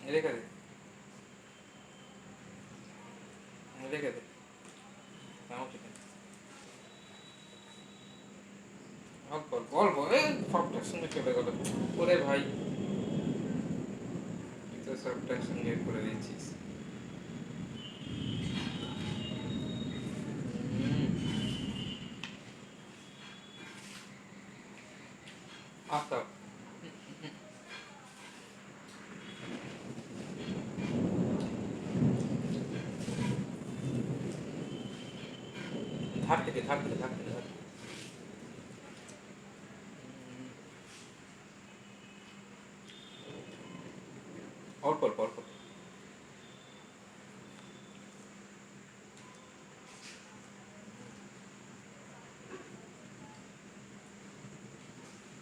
রেখে দে, রেখে দে। নাও চিকেন অল্প অল্প অল্প, এই সবটার সঙ্গে চলে গেল। ওরে ভাই, তুই তো সবটার সঙ্গে করে দিচ্ছিস। আচ্ছা, ধার থেকে ধার থেকে ধার থেকে ধার থেকে। অল্প অল্প অল্প।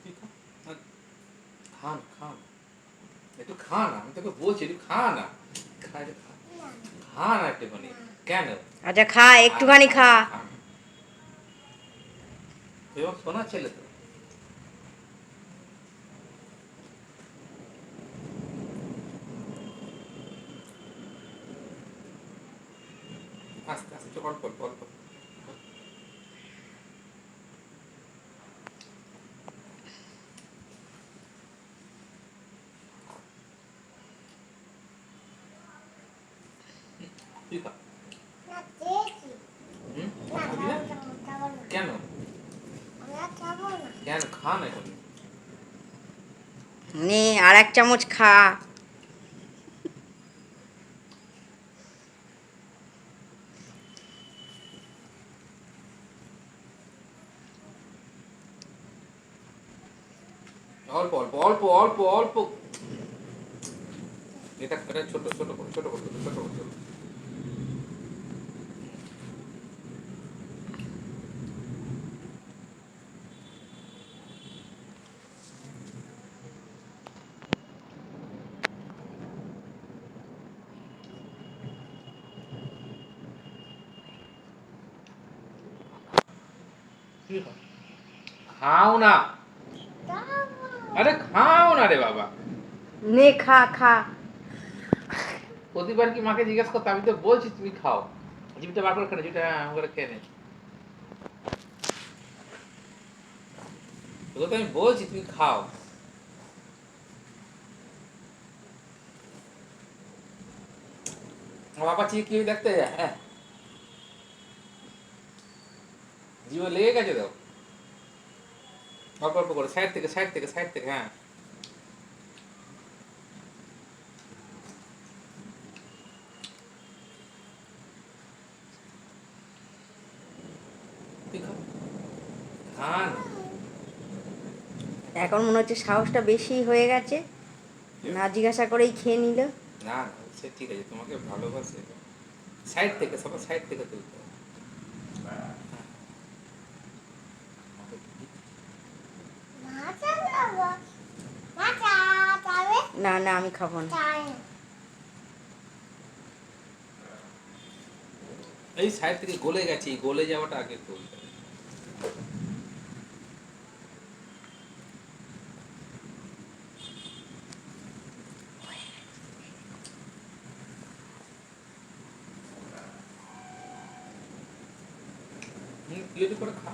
তুই খা, খা না, খা না, একটু খা না, আমি তোকে বলছি একটু খা না। খা, একটু খা, খা না একটুখানি। কেন? আচ্ছা খা, একটুখানি খা। খা। তুই আমার শোনা ছেলে তো। আস্তে আস্তে অল্প অল্প অল্প। তুই খা। হুম, খাবি না? কেন? কেন খা না এখন? নে আর এক চামচ খা। অল্প অল্প অল্প অল্প অল্প। এটা এটা ছোট ছোট করে ছোট করে ছোট করে ছোট। খাও না, আরে খাও না রে বাবা। নে খা খা। প্রতিবার কি মাকে জিজ্ঞেস করতে? আমি তো বলছি তুমি খাও। জিভটা বার করে খেলে, জিভটা করে খেয়ে নে। তোকে তো আমি বলছি তুমি খাও। আমার বাবা চিয়ে কি দেখতে যায়? হ্যাঁ, জিভে লেগে গেছে তো। অল্প অল্প করে, সাইড থেকে সাইড থেকে সাইড থেকে। হ্যাঁ, তুই খা। খা না। এখন মনে হচ্ছে সাহসটা বেশি হয়ে গেছে, না জিজ্ঞাসা করেই খেয়ে নিল। না না, সে ঠিক আছে, তোমাকে ভালোবাসে। সাইড থেকে, সবার সাইড থেকে তুলতে হবে। না না, আমি খাবো না। এই সাইড থেকে গলে গেছে, এই গলে যাওয়াটা আগে তুলতে হবে। প্লেটে করে খা।